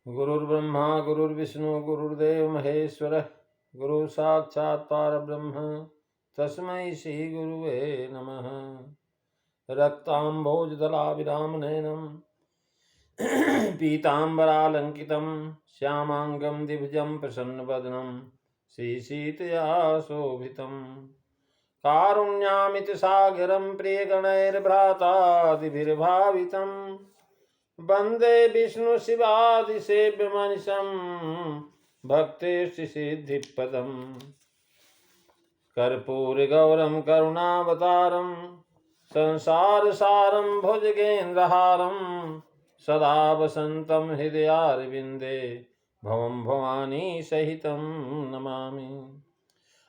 गुरुर्ब्रह्मा गुरुर्विष्णु गुरुर्देव महेश्वर गुरु साक्षात् परब्रह्म तस्मै श्री गुरुवे नमः। रक्ताम्भोजदलाभिरामनयनं पीताम्बरालङ्कितं श्यामाङ्गं द्विभुजं प्रसन्नवदनं श्रीसीतया शोभितं। कारुण्यामितसागरं प्रियगणैर्भ्रातादिभिर्भावितं वन्दे विष्णु शिवादिसेव्यमनिशं भक्तेष्टिसिद्धिपदम्। कर्पूरगौरं करुणावतारं संसारसारं भुजगेन्द्रहारं सदा वसन्तं हृदयारविन्दे भवं भवानी सहितं नमामि।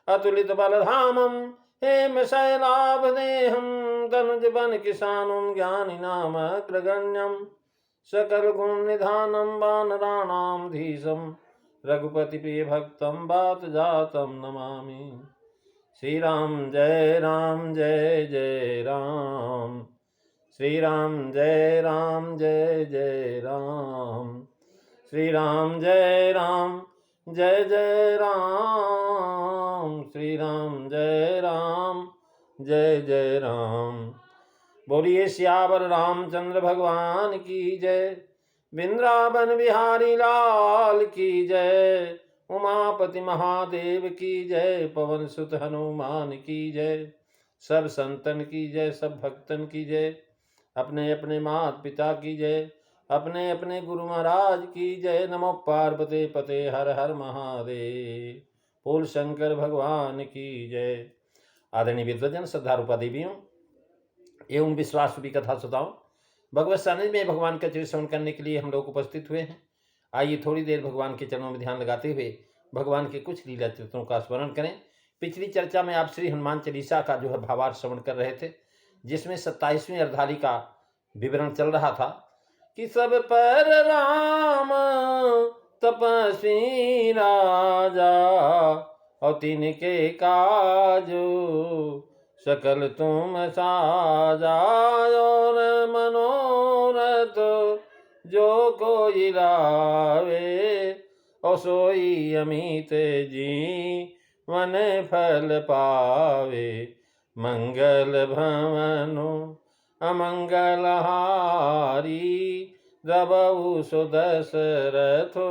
अतुलितबलधामं हेमशैलाभदेहं तनुजवनकिशानं ज्ञानिनामग्रगण्यं सकलगुणनिधानं वानराणां धीशं रघुपतिप्रियभक्तं वातजातं नमामि। श्री राम जय जय राम, श्री राम जय जय राम, श्री राम जय जय राम, श्री राम जय जय राम। बोलिए सियावर रामचंद्र भगवान की जय, वृंदावन बिहारी लाल की जय, उमापति महादेव की जय, पवन सुत हनुमान की जय। सब संतन की जय, सब भक्तन की जय, अपने अपने माता पिता की जय, अपने अपने गुरु महाराज की जय। नमो पार्वती पते हर हर महादेव, बोल शंकर भगवान की जय। आदरणीय विद्वजन, श्रद्धारूपा देवियों एवं विश्वास रूपी कथा श्रोताओं, भगवत सानिध्य में भगवान का चरित्र श्रवण करने के लिए हम लोग उपस्थित हुए हैं। आइए थोड़ी देर भगवान के चरणों में ध्यान लगाते हुए भगवान के कुछ लीला चरित्रों का स्मरण करें। पिछली चर्चा में आप श्री हनुमान चालीसा का जो है भावार्थ श्रवण कर रहे थे, जिसमें 27वीं अर्धाली का विवरण चल रहा था कि सब पर राम तपस्वी राजा और तिनके काजो सकल तुम साजा, और मनोरथ जो कोई लावे और सोई अमित जीवन फल पावे। मंगल भवनु अमंगल हारी, द्रवहु सुदशरथो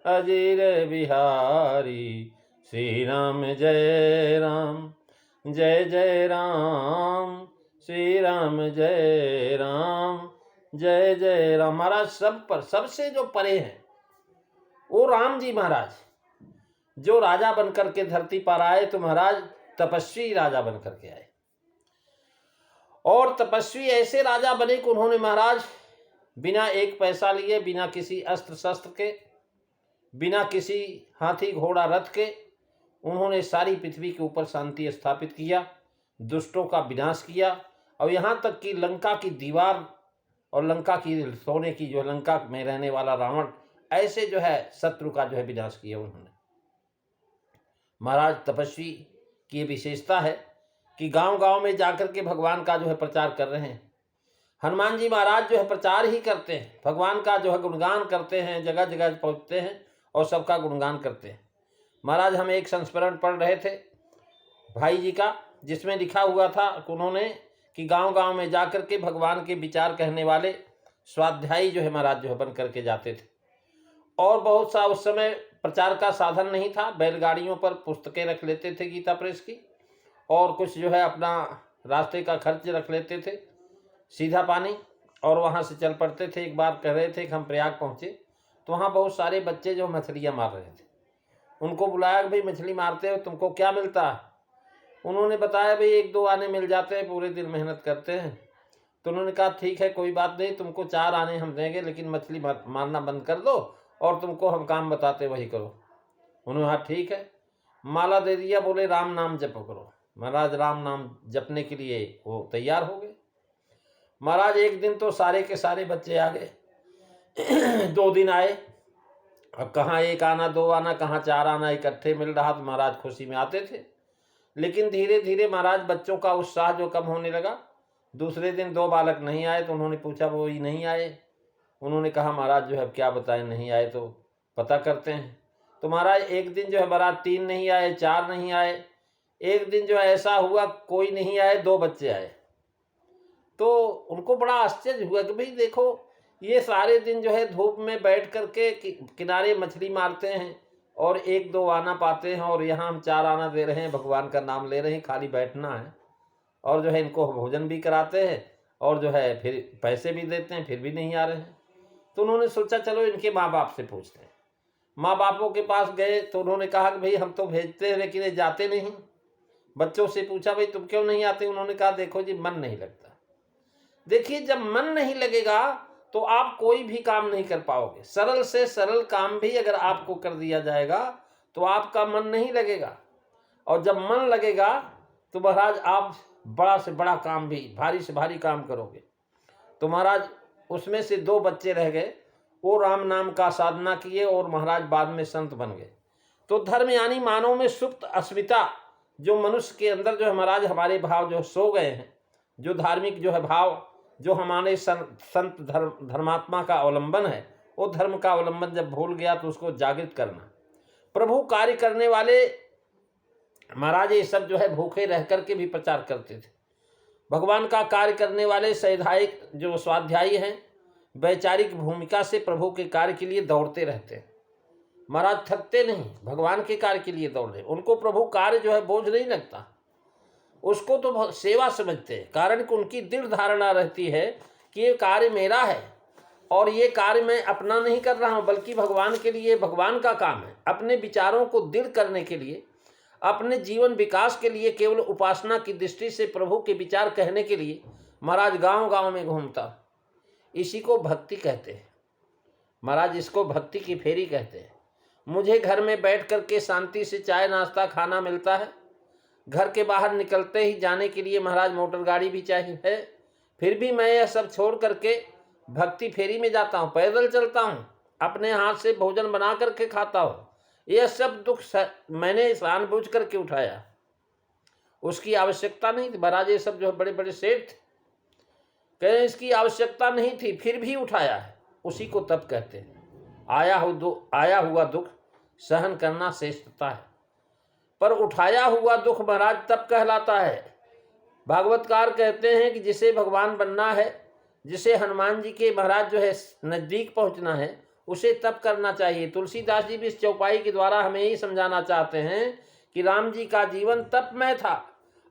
अजिर बिहारी। श्री राम जय जय राम, श्री राम जय जय राम। महाराज सब पर सबसे जो परे हैं वो राम जी महाराज, जो राजा बनकर के धरती पर आए तो महाराज तपस्वी राजा बनकर के आए, और तपस्वी ऐसे राजा बने कि उन्होंने महाराज बिना एक पैसा लिए, बिना किसी अस्त्र शस्त्र के, बिना किसी हाथी घोड़ा रथ के, उन्होंने सारी पृथ्वी के ऊपर शांति स्थापित किया, दुष्टों का विनाश किया, और यहाँ तक कि लंका की दीवार और लंका की सोने की जो लंका में रहने वाला रावण, ऐसे जो है शत्रु का जो है विनाश किया उन्होंने। महाराज तपस्वी की विशेषता है कि गांव गांव में जाकर के भगवान का जो है प्रचार कर रहे हैं। हनुमान जी महाराज जो है प्रचार ही करते हैं, भगवान का जो है गुणगान करते हैं, जगह जगह पहुँचते हैं और सबका गुणगान करते हैं। महाराज हम एक संस्मरण पढ़ रहे थे भाई जी का, जिसमें लिखा हुआ था उन्होंने कि गांव गांव में जाकर के भगवान के विचार कहने वाले स्वाध्यायी जो है महाराज जो है बन करके जाते थे। और बहुत सा उस समय प्रचार का साधन नहीं था, बैलगाड़ियों पर पुस्तकें रख लेते थे गीता प्रेस की, और कुछ जो है अपना रास्ते का खर्च रख लेते थे, सीधा पानी, और वहाँ से चल पड़ते थे। एक बार कह रहे थे कि हम प्रयाग पहुँचे तो वहाँ बहुत सारे बच्चे जो मछलियाँ मार रहे थे। उनको बुलाया कि भाई मछली मारते हो, तुमको क्या मिलता है? उन्होंने बताया भाई 1-2 आने मिल जाते हैं, पूरे दिन मेहनत करते हैं। तो उन्होंने कहा ठीक है कोई बात नहीं, तुमको 4 आने हम देंगे, लेकिन मछली मारना बंद कर दो और तुमको हम काम बताते वही करो। उन्होंने कहा ठीक है, माला दे दिया, बोले राम नाम जप करो। महाराज राम नाम जपने के लिए वो तैयार हो गए। महाराज एक दिन तो सारे के सारे बच्चे आ गए, 2 दिन आए, अब कहाँ 1 आना 2 आना, कहाँ 4 आना इकट्ठे मिल रहा, तो महाराज खुशी में आते थे। लेकिन धीरे धीरे महाराज बच्चों का उत्साह जो कम होने लगा। दूसरे दिन 2 बालक नहीं आए तो उन्होंने पूछा वो ही नहीं आए, उन्होंने कहा महाराज जो है अब क्या बताएं, नहीं आए तो पता करते हैं। तो महाराज एक दिन जो है बारात 3 नहीं आए, 4 नहीं आए, एक दिन जो है ऐसा हुआ कोई नहीं आए, 2 बच्चे आए। तो उनको बड़ा आश्चर्य हुआ कि भाई देखो ये सारे दिन जो है धूप में बैठ करके किनारे मछली मारते हैं और 1-2 आना पाते हैं, और यहाँ हम 4 आना दे रहे हैं, भगवान का नाम ले रहे हैं, खाली बैठना है, और जो है इनको भोजन भी कराते हैं और जो है फिर पैसे भी देते हैं, फिर भी नहीं आ रहे हैं। तो उन्होंने सोचा चलो इनके माँ बाप से पूछते हैं। माँ बापों के पास गए तो उन्होंने कहा कि भाई हम तो भेजते हैं लेकिन ये जाते नहीं। बच्चों से पूछा भाई तुम क्यों नहीं आते? उन्होंने कहा देखो जी मन नहीं लगता। देखिए जब मन नहीं लगेगा तो आप कोई भी काम नहीं कर पाओगे। सरल से सरल काम भी अगर आपको कर दिया जाएगा तो आपका मन नहीं लगेगा, और जब मन लगेगा तो महाराज आप बड़ा से बड़ा काम भी, भारी से भारी काम करोगे। तो महाराज उसमें से 2 बच्चे रह गए, वो राम नाम का साधना किए और महाराज बाद में संत बन गए। तो धर्म यानी मानव में सुप्त अस्मिता, जो मनुष्य के अंदर जो है महाराज हमारे भाव जो सो गए हैं, जो धार्मिक जो है भाव, जो हमारे संत धर्मात्मा का अवलंबन है, वो धर्म का अवलंबन जब भूल गया तो उसको जागृत करना। प्रभु कार्य करने वाले महाराज ये सब जो है भूखे रह करके भी प्रचार करते थे। भगवान का कार्य करने वाले सैधायिक जो स्वाध्यायी हैं, वैचारिक भूमिका से प्रभु के कार्य के लिए दौड़ते रहते हैं। महाराज थकते नहीं, भगवान के कार्य के लिए दौड़ रहे। उनको प्रभु कार्य जो है बोझ नहीं लगता, उसको तो सेवा समझते हैं। कारण कि उनकी दृढ़ धारणा रहती है कि ये कार्य मेरा है और ये कार्य मैं अपना नहीं कर रहा हूँ, बल्कि भगवान के लिए, भगवान का काम है। अपने विचारों को दृढ़ करने के लिए, अपने जीवन विकास के लिए, केवल उपासना की दृष्टि से प्रभु के विचार कहने के लिए महाराज गांव गांव में घूमता। इसी को भक्ति कहते हैं महाराज, इसको भक्ति की फेरी कहते हैं। मुझे घर में बैठ करके शांति से चाय नाश्ता खाना मिलता है, घर के बाहर निकलते ही जाने के लिए महाराज मोटर गाड़ी भी चाहिए है, फिर भी मैं यह सब छोड़ करके भक्ति फेरी में जाता हूँ, पैदल चलता हूँ, अपने हाथ से भोजन बना करके खाता हूँ। यह सब दुख मैंने जानबूझ करके उठाया, उसकी आवश्यकता नहीं थी। महाराज ये सब जो बड़े बड़े सेठ थे, कह रहे इसकी आवश्यकता नहीं थी, फिर भी उठाया है। उसी को तप कहते हैं। आया हुआ दुख सहन करना श्रेष्ठता है, पर उठाया हुआ दुख महाराज तप कहलाता है। भागवतकार कहते हैं कि जिसे भगवान बनना है, जिसे हनुमान जी के महाराज जो है नज़दीक पहुंचना है, उसे तप करना चाहिए। तुलसीदास जी भी इस चौपाई के द्वारा हमें यही समझाना चाहते हैं कि राम जी का जीवन तपमय था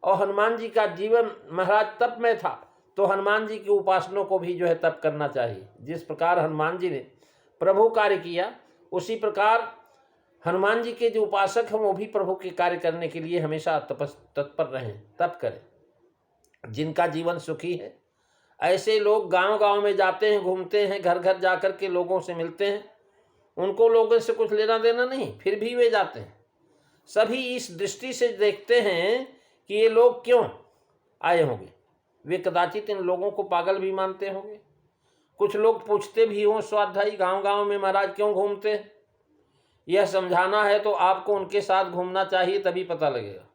और हनुमान जी का जीवन महाराज तपमय था, तो हनुमान जी के उपासनों को भी जो है तप करना चाहिए। जिस प्रकार हनुमान जी ने प्रभु कार्य किया, उसी प्रकार हनुमान जी के जो उपासक हैं वो भी प्रभु के कार्य करने के लिए हमेशा तत्पर रहें, तप करें। जिनका जीवन सुखी है, ऐसे लोग गांव गांव में जाते हैं, घूमते हैं, घर घर जाकर के लोगों से मिलते हैं। उनको लोगों से कुछ लेना देना नहीं, फिर भी वे जाते हैं। सभी इस दृष्टि से देखते हैं कि ये लोग क्यों आए होंगे। वे कदाचित इन लोगों को पागल भी मानते होंगे। कुछ लोग पूछते भी हों, स्वाध्यायी गांव गांव में महाराज क्यों घूमते हैं? यह समझाना है तो आपको उनके साथ घूमना चाहिए, तभी पता लगेगा।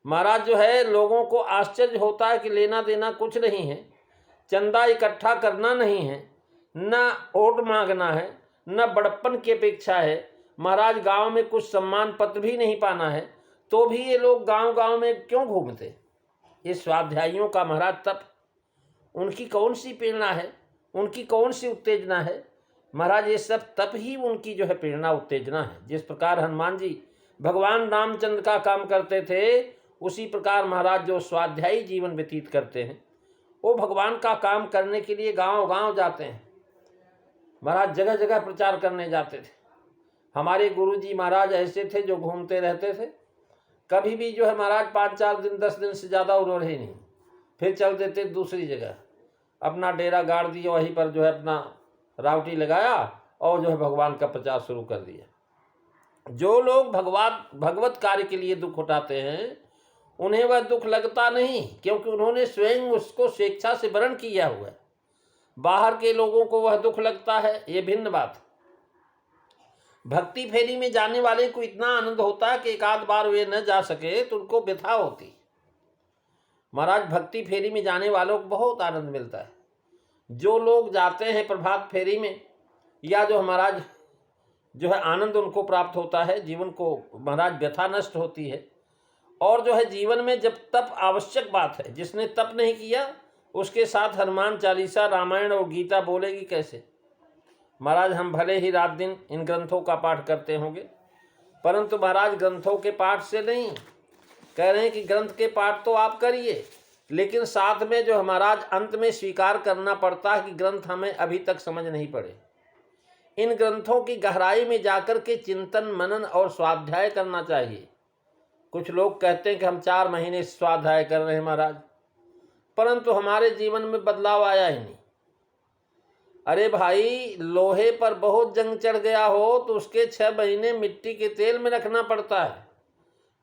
महाराज जो है लोगों को आश्चर्य होता है कि लेना देना कुछ नहीं है, चंदा इकट्ठा करना नहीं है, न वोट मांगना है, न बड़प्पन की अपेक्षा है, महाराज गांव में कुछ सम्मान पत्र भी नहीं पाना है, तो भी ये लोग गांव गांव में क्यों घूमते? ये स्वाध्यायियों का महाराज तप, उनकी कौन सी प्रेरणा है, उनकी कौन सी उत्तेजना है? महाराज ये सब तप ही उनकी जो है प्रेरणा उत्तेजना है। जिस प्रकार हनुमान जी भगवान रामचंद्र का काम करते थे, उसी प्रकार महाराज जो स्वाध्यायी जीवन व्यतीत करते हैं, वो भगवान का काम करने के लिए गांव गांव जाते हैं। महाराज जगह जगह प्रचार करने जाते थे। हमारे गुरुजी महाराज ऐसे थे जो घूमते रहते थे, कभी भी जो है महाराज 5-4 दिन 10 दिन से ज़्यादा वो रहे नहीं, फिर चल देते दूसरी जगह, अपना डेरा गाड़ दिया, वहीं पर जो है अपना रावटी लगाया और जो है भगवान का प्रचार शुरू कर दिया। जो लोग भगवत कार्य के लिए दुख उठाते हैं, उन्हें वह दुख लगता नहीं, क्योंकि उन्होंने स्वयं उसको स्वेच्छा से वरण किया हुआ है। बाहर के लोगों को वह दुख लगता है, ये भिन्न बात। भक्ति फेरी में जाने वाले को इतना आनंद होता है कि एक आध बार वे न जा सके तो उनको व्यथा होती। महाराज भक्ति फेरी में जाने वालों को बहुत आनंद मिलता है। जो लोग जाते हैं प्रभात फेरी में, या जो महाराज जो है आनंद उनको प्राप्त होता है, जीवन को महाराज व्यथा नष्ट होती है। और जो है जीवन में जब तप आवश्यक बात है, जिसने तप नहीं किया उसके साथ हनुमान चालीसा, रामायण और गीता बोलेगी कैसे। महाराज हम भले ही रात दिन इन ग्रंथों का पाठ करते होंगे, परंतु महाराज ग्रंथों के पाठ से नहीं, कह रहे हैं कि ग्रंथ के पाठ तो आप करिए, लेकिन साथ में जो महाराज अंत में स्वीकार करना पड़ता है कि ग्रंथ हमें अभी तक समझ नहीं पड़े। इन ग्रंथों की गहराई में जाकर के चिंतन, मनन और स्वाध्याय करना चाहिए। कुछ लोग कहते हैं कि हम 4 महीने स्वाध्याय कर रहे हैं महाराज, परंतु हमारे जीवन में बदलाव आया ही नहीं। अरे भाई, लोहे पर बहुत जंग चढ़ गया हो तो उसके 6 महीने मिट्टी के तेल में रखना पड़ता है,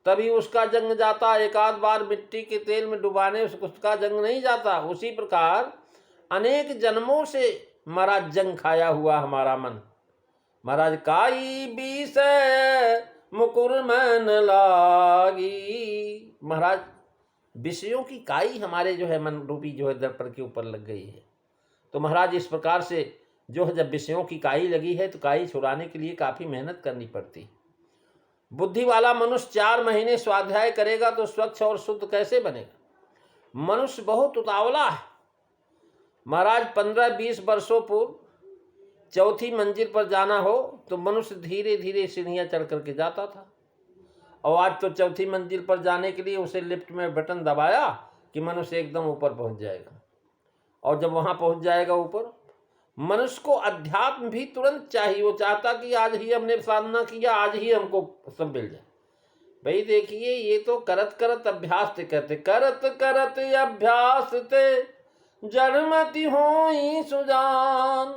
तभी उसका जंग जाता। एक आध बार मिट्टी के तेल में डुबाने से उसका जंग नहीं जाता। उसी प्रकार अनेक जन्मों से महाराज जंग खाया हुआ हमारा मन। महाराज काई बीस मुकुर मन लागी, महाराज विषयों की काई हमारे जो है मन रूपी जो है दर्पण के ऊपर लग गई है। तो महाराज इस प्रकार से जो है जब विषयों की काई लगी है तो काई छुड़ाने के लिए काफ़ी मेहनत करनी पड़ती। बुद्धि वाला मनुष्य 4 महीने स्वाध्याय करेगा तो स्वच्छ और शुद्ध कैसे बनेगा। मनुष्य बहुत उतावला है महाराज। 15-20 वर्षों पूर्व चौथी मंजिल पर जाना हो तो मनुष्य धीरे धीरे सीढ़ियाँ चढ़ करके जाता था, और आज तो चौथी मंजिल पर जाने के लिए उसे लिफ्ट में बटन दबाया कि मनुष्य एकदम ऊपर पहुंच जाएगा। और जब वहां पहुंच जाएगा ऊपर, मनुष्य को अध्यात्म भी तुरंत चाहिए। वो चाहता कि आज ही हमने साधना किया, आज ही हमको सब मिल जाए। भाई देखिए, ये तो करत करत अभ्यास ते कहते, करत करत अभ्यास ते जड़मति होई सुजान,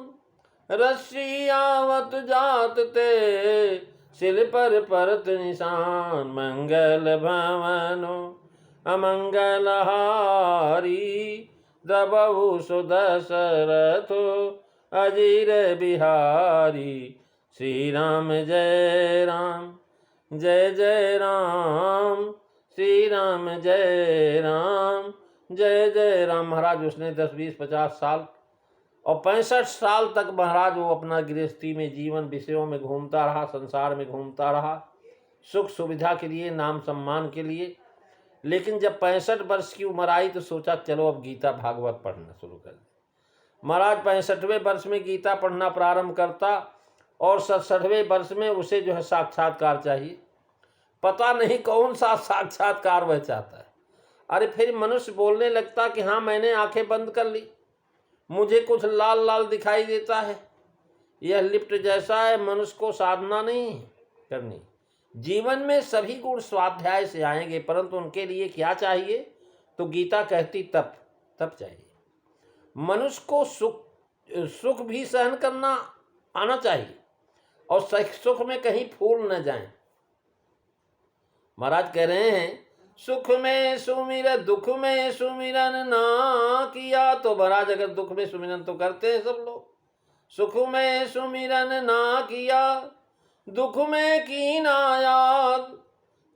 रस्सी आवत जात ते सिल पर परत निशान, मंगल भवनो अमंगल हारी, दबहु सुदशरथो अजीर बिहारी। श्री राम जय राम, जय जय राम, श्री राम जय राम, जय जय राम। महाराज उसने 10, 20, 50 साल और 65 साल तक महाराज वो अपना गृहस्थी में जीवन विषयों में घूमता रहा, संसार में घूमता रहा, सुख सुविधा के लिए, नाम सम्मान के लिए। लेकिन जब 65 वर्ष की उम्र आई तो सोचा चलो अब गीता भागवत पढ़ना शुरू कर दे। महाराज 65वें वर्ष में गीता पढ़ना प्रारंभ करता और 67वें वर्ष में उसे जो है साक्षात्कार चाहिए। पता नहीं कौन सा साक्षात्कार वह चाहता है। अरे फिर मनुष्य बोलने लगता कि हाँ मैंने आंखें बंद कर ली, मुझे कुछ लाल लाल दिखाई देता है। यह लिफ्ट जैसा है, मनुष्य को साधना नहीं करनी। जीवन में सभी गुण स्वाध्याय से आएंगे, परंतु उनके लिए क्या चाहिए? तो गीता कहती तप, तप चाहिए। मनुष्य को सुख भी सहन करना आना चाहिए और सुख में कहीं फूल न जाए। महाराज कह रहे हैं सुख में सुमिरन दुख में सुमिरन ना किया। तो महाराज अगर दुख में सुमिरन तो करते हैं सब लोग, सुख में सुमिरन ना किया, दुख में की ना याद,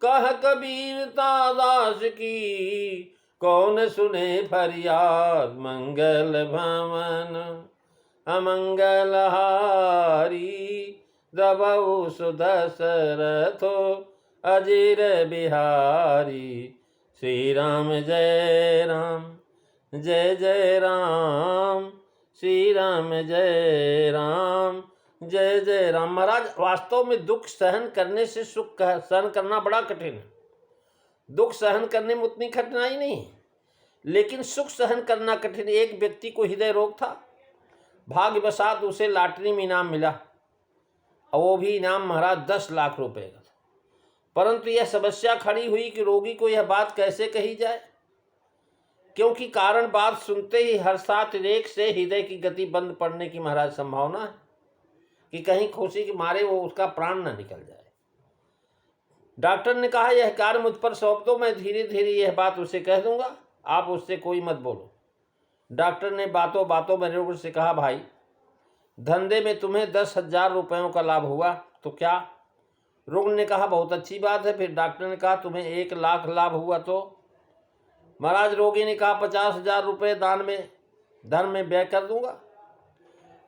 कह कबीर दास की कौन सुने फरियाद, मंगल भवन अमंगल हारी, दबहु सुदशरथो अजीर बिहारी। श्री राम जय राम, जय जय राम, श्री राम जय राम, जय जय राम। महाराज वास्तव में दुख सहन करने से सुख सहन करना बड़ा कठिन है। दुख सहन करने में उतनी कठिनाई नहीं है, लेकिन सुख सहन करना कठिन। एक व्यक्ति को हृदय रोग था, भाग्यवशात उसे लॉटरी में इनाम मिला, और वो भी इनाम महाराज 10 लाख रुपए का था। परंतु यह समस्या खड़ी हुई कि रोगी को यह बात कैसे कही जाए, क्योंकि कारण बात सुनते ही हर 7 रेख से हृदय की गति बंद पड़ने की महाराज संभावना है कि कहीं खुशी के मारे वो उसका प्राण न निकल जाए। डॉक्टर ने कहा यह कार्य मुझ पर सौंप दो, मैं धीरे धीरे यह बात उसे कह दूंगा, आप उससे कोई मत बोलो। डॉक्टर ने बातों बातों में रोगी से कहा भाई धंधे में तुम्हें 10,000 रुपयों का लाभ हुआ तो क्या? रोगी ने कहा बहुत अच्छी बात है। फिर डॉक्टर ने कहा तुम्हें 1 लाख लाभ हुआ तो? महाराज रोगी ने कहा 50,000 रुपये दान में धन में व्यय कर दूंगा।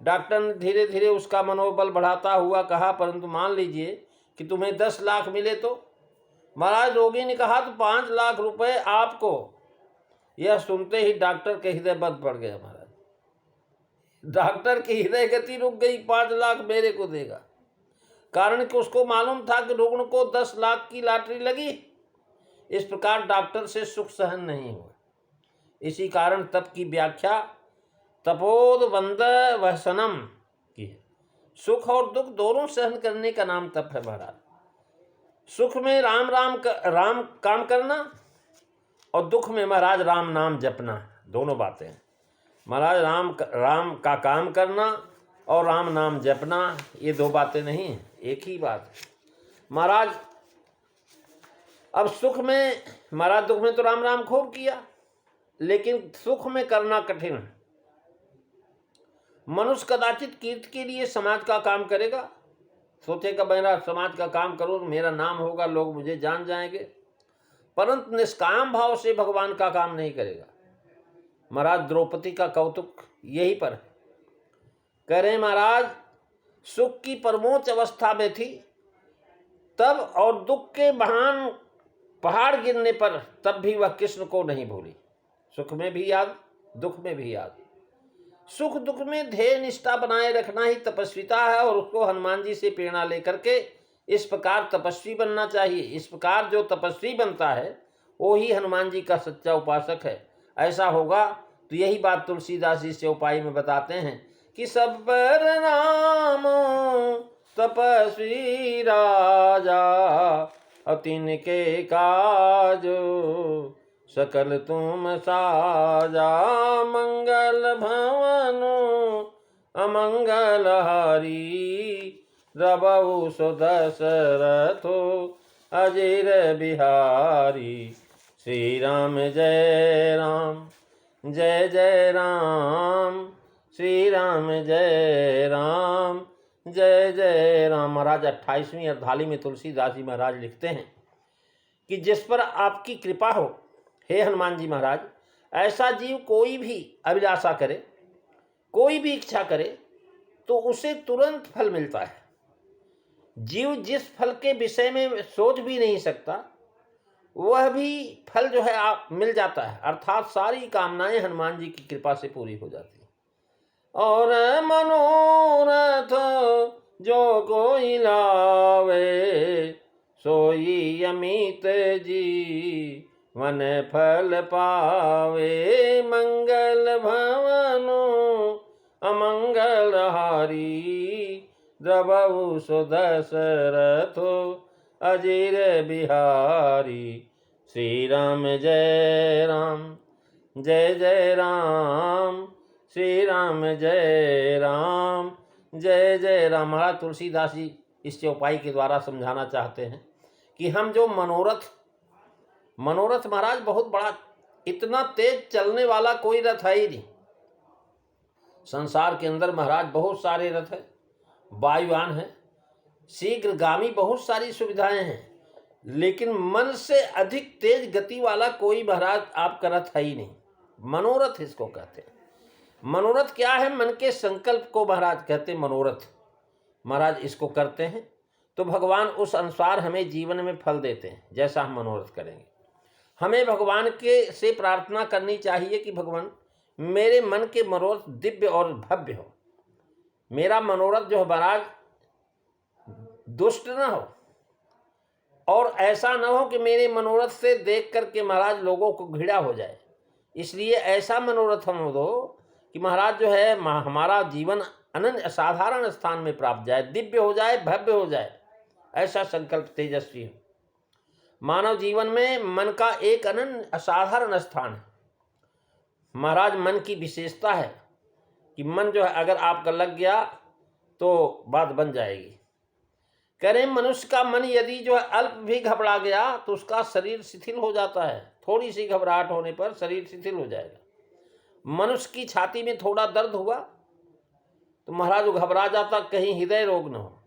डॉक्टर ने धीरे धीरे उसका मनोबल बढ़ाता हुआ कहा, परंतु मान लीजिए कि तुम्हें 10 लाख मिले तो? महाराज रोगी ने कहा, तो 5 लाख रुपए आपको। यह सुनते ही डॉक्टर के हृदय बंद पड़ गया। महाराज डॉक्टर की हृदय गति रुक गई। 5 लाख मेरे को देगा? कारण कि उसको मालूम था कि रुग्ण को 10 लाख की लॉटरी लगी। इस प्रकार डॉक्टर से सुख सहन नहीं हुआ। इसी कारण तप की व्याख्या तपोदबंध वसनम की है। सुख और दुख दोनों सहन करने का नाम तप है। महाराज सुख में राम काम करना और दुख में महाराज राम नाम जपना, दोनों बातें हैं। महाराज राम का काम करना और राम नाम जपना, ये 2 बातें नहीं हैं, एक ही बात है। महाराज अब सुख में, महाराज दुख में तो राम खूब किया, लेकिन सुख में करना कठिन है। मनुष्य कदाचित कीर्ति के लिए समाज का काम करेगा, सोचेगा मेरा समाज का काम करूं तो मेरा नाम होगा, लोग मुझे जान जाएंगे, परंतु निष्काम भाव से भगवान का काम नहीं करेगा। महाराज द्रौपदी का कौतुक यही पर है। कह रहे महाराज सुख की परमोच्च अवस्था में थी तब, और दुख के महान पहाड़ गिरने पर तब भी वह कृष्ण को नहीं भूली। सुख में भी याद, दुख में भी याद। सुख दुख में ध्येय निष्ठा बनाए रखना ही तपस्विता है, और उसको हनुमान जी से प्रेरणा लेकर के इस प्रकार तपस्वी बनना चाहिए। इस प्रकार जो तपस्वी बनता है वो ही हनुमान जी का सच्चा उपासक है। ऐसा होगा तो यही बात तुलसीदास जी से उपाय में बताते हैं कि सब पर नाम तपस्वी राजा, अतिन के काज सकल तुम साजा, मंगल भवनु अमंगल हारी, रबहु सुदशरथो अजिर बिहारी। श्री राम जय राम, जय जय राम, श्री राम जय राम, जय जय राम। महाराज 28वीं अर्धाली में तुलसीदास जी महाराज लिखते हैं कि जिस पर आपकी कृपा हो हे हनुमान जी महाराज, ऐसा जीव कोई भी अभिलाषा करे, कोई भी इच्छा करे तो उसे तुरंत फल मिलता है। जीव जिस फल के विषय में सोच भी नहीं सकता वह भी फल जो है आप मिल जाता है, अर्थात सारी कामनाएं हनुमान जी की कृपा से पूरी हो जाती हैं। और मनोरथ जो कोई लावे, सोई अमित जी मन फल पावे, मंगल भवनु अमंगल हारी, द्रबहु सुदशरथो अजिर बिहारी। श्री राम जय राम, जय जय राम, श्री राम जय राम, जय जय राम। महाराज तुलसीदास जी इस चौपाई के द्वारा समझाना चाहते हैं कि हम जो मनोरथ महाराज बहुत बड़ा, इतना तेज चलने वाला कोई रथ है ही नहीं। संसार के अंदर महाराज बहुत सारे रथ हैं, वायुयान है, शीघ्रगामी बहुत सारी सुविधाएं हैं, लेकिन मन से अधिक तेज गति वाला कोई महाराज आपका रथ है ही नहीं। मनोरथ इसको कहते हैं। मनोरथ क्या है? मन के संकल्प को महाराज कहते हैं मनोरथ। महाराज इसको करते हैं तो भगवान उस अनुसार हमें जीवन में फल देते हैं, जैसा हम मनोरथ करेंगे। हमें भगवान के से प्रार्थना करनी चाहिए कि भगवान मेरे मन के मनोरथ दिव्य और भव्य हो। मेरा मनोरथ जो है महाराज दुष्ट न हो, और ऐसा न हो कि मेरे मनोरथ से देख करके महाराज लोगों को घृणा हो जाए। इसलिए ऐसा मनोरथ हम दो कि महाराज जो है हमारा जीवन अनन्य असाधारण स्थान में प्राप्त जाए, दिव्य हो जाए, भव्य हो जाए। ऐसा संकल्प तेजस्वी हो। मानव जीवन में मन का एक अनन्य असाधारण स्थान है। महाराज मन की विशेषता है कि मन जो है अगर आपका लग गया तो बात बन जाएगी। कह रहे मनुष्य का मन यदि जो है अल्प भी घबरा गया तो उसका शरीर शिथिल हो जाता है। थोड़ी सी घबराहट होने पर शरीर शिथिल हो जाएगा। मनुष्य की छाती में थोड़ा दर्द हुआ तो महाराज वो घबरा जाता, कहीं हृदय रोग न हो,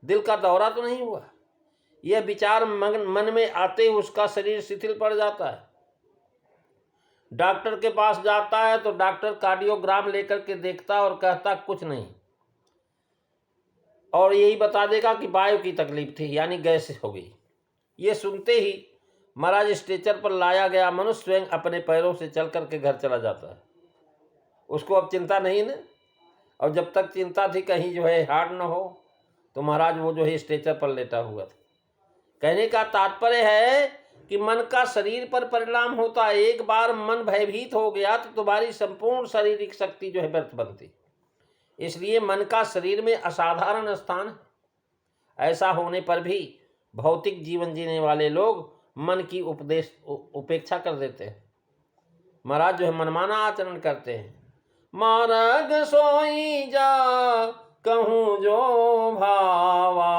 दिल का दौरा तो नहीं हुआ। यह विचार मन में आते ही उसका शरीर शिथिल पड़ जाता है। डॉक्टर के पास जाता है तो डॉक्टर कार्डियोग्राम लेकर के देखता और कहता कुछ नहीं, और यही बता देगा कि वायु की तकलीफ थी, यानी गैस हो गई। ये सुनते ही महाराज स्ट्रेचर पर लाया गया मनुष्य स्वयं अपने पैरों से चल करके घर चला जाता है। उसको अब चिंता नहीं ना, और जब तक चिंता थी कहीं जो है हार्ट न हो, तो महाराज वो जो है स्ट्रेचर पर लेटा हुआ था। कहने का तात्पर्य है कि मन का शरीर पर परिणाम होता है। एक बार मन भयभीत हो गया तो तुम्हारी संपूर्ण शारीरिक शक्ति जो है व्यर्थ बनती। इसलिए मन का शरीर में असाधारण स्थान है। ऐसा होने पर भी भौतिक जीवन जीने वाले लोग मन की उपेक्षा कर देते हैं। महाराज जो है मनमाना आचरण करते हैं। मारग सोई जा कहूँ जो भावा,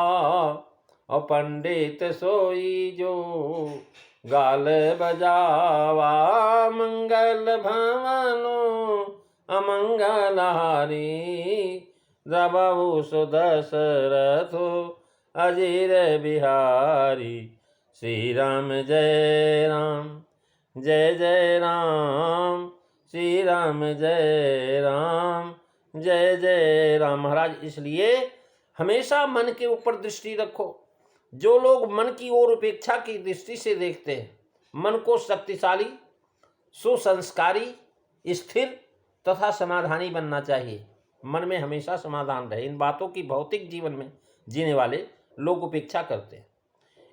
और पंडित सोई जो गाल बजावा। मंगल भवनो अमंगलहारी, द्रबहु सुदशरथो अजीर बिहारी। श्री राम जय राम जय जय राम, श्री राम जय राम जय जय राम। महाराज इसलिए हमेशा मन के ऊपर दृष्टि रखो। जो लोग मन की ओर उपेक्षा की दृष्टि से देखते हैं, मन को शक्तिशाली, सुसंस्कारी, स्थिर तथा समाधानी बनना चाहिए। मन में हमेशा समाधान रहे। इन बातों की भौतिक जीवन में जीने वाले लोग उपेक्षा करते हैं।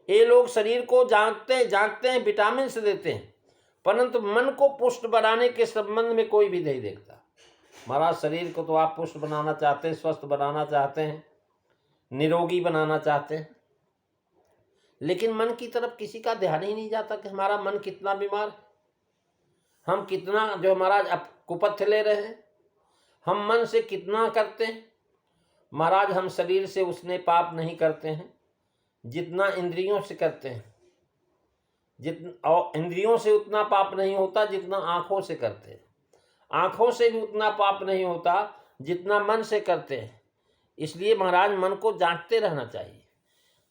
ये लोग शरीर को जांचते हैं, विटामिन से देते हैं, परंतु मन को पुष्ट बनाने के संबंध में कोई भी नहीं देखता। महाराज शरीर को तो आप पुष्ट बनाना चाहते हैं, स्वस्थ बनाना चाहते हैं, निरोगी बनाना चाहते हैं, लेकिन मन की तरफ किसी का ध्यान ही नहीं जाता कि हमारा मन कितना बीमार है, हम कितना जो महाराज अब कुपथ ले रहे हैं, हम मन से कितना करते हैं। महाराज हम शरीर से उतने पाप नहीं करते हैं जितना इंद्रियों से करते हैं, और इंद्रियों से उतना पाप नहीं होता जितना आँखों से करते हैं, आँखों से भी उतना पाप नहीं होता जितना मन से करते हैं। इसलिए महाराज मन को जांचते रहना चाहिए।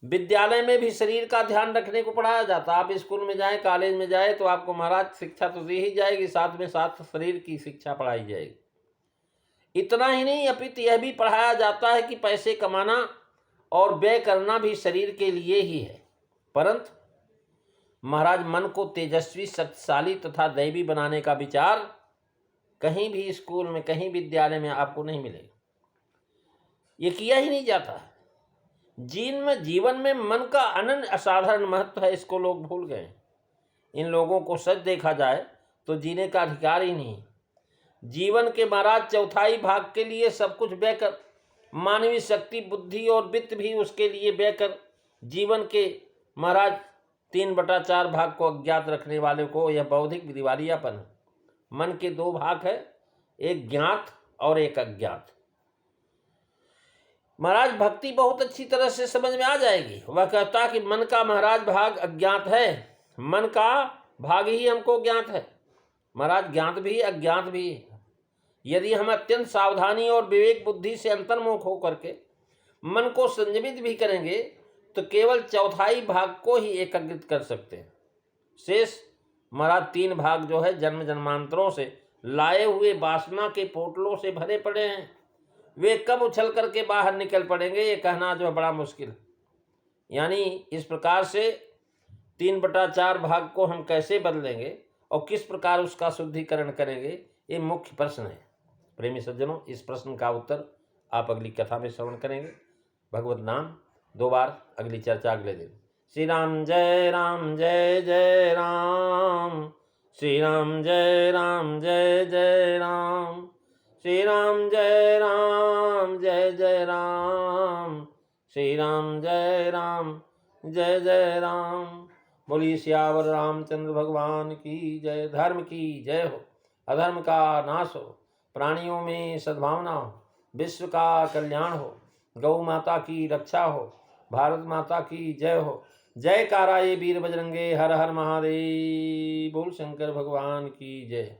विद्यालय में भी शरीर का ध्यान रखने को पढ़ाया जाता है। आप स्कूल में जाएं, कॉलेज में जाएं तो आपको महाराज शिक्षा तो दी ही जाएगी, साथ में साथ शरीर की शिक्षा पढ़ाई जाएगी। इतना ही नहीं, अपितु यह भी पढ़ाया जाता है कि पैसे कमाना और व्यय करना भी शरीर के लिए ही है, परंतु महाराज मन को तेजस्वी, शक्तिशाली तथा दैवी बनाने का विचार कहीं भी स्कूल में, कहीं विद्यालय में आपको नहीं मिलेगा। ये किया ही नहीं जाता। जीवन में मन का अनन्य असाधारण महत्व है, इसको लोग भूल गए। इन लोगों को सच देखा जाए तो जीने का अधिकार ही नहीं। जीवन के महाराज चौथाई भाग के लिए सब कुछ व्यय कर, मानवीय शक्ति, बुद्धि और वित्त भी उसके लिए व्यय कर, जीवन के महाराज 3/4 भाग को अज्ञात रखने वाले को यह बौद्धिक दिवालियापन है। मन के 2 भाग है, एक ज्ञात और एक अज्ञात। महाराज भक्ति बहुत अच्छी तरह से समझ में आ जाएगी। वह कहता कि मन का महाराज भाग अज्ञात है, मन का भाग ही हमको ज्ञात है। महाराज ज्ञात भी अज्ञात भी है। यदि हम अत्यंत सावधानी और विवेक बुद्धि से अंतर्मुख होकर के मन को संयमित भी करेंगे तो केवल चौथाई भाग को ही एकाग्रित कर सकते हैं। शेष महाराज 3 भाग जो है जन्म जन्मांतरों से लाए हुए वासना के पोटलों से भरे पड़े हैं। वे कब उछल करके बाहर निकल पड़ेंगे ये कहना जो है बड़ा मुश्किल। यानी इस प्रकार से 3/4 भाग को हम कैसे बदलेंगे और किस प्रकार उसका शुद्धिकरण करेंगे, ये मुख्य प्रश्न है। प्रेमी सज्जनों, इस प्रश्न का उत्तर आप अगली कथा में श्रवण करेंगे। भगवत नाम 2 बार, अगली चर्चा अगले दिन। श्री राम जय जय राम, श्री राम जय जय राम, श्री राम जय जय राम, श्री राम जय जय राम। बोलिए सियावर रामचंद्र भगवान की जय। धर्म की जय हो, अधर्म का नाश हो, प्राणियों में सद्भावना हो, विश्व का कल्याण हो, गौ माता की रक्षा हो, भारत माता की जय हो। जयकारा ये वीर बजरंगे, हर हर महादेव। बोल शंकर भगवान की जय।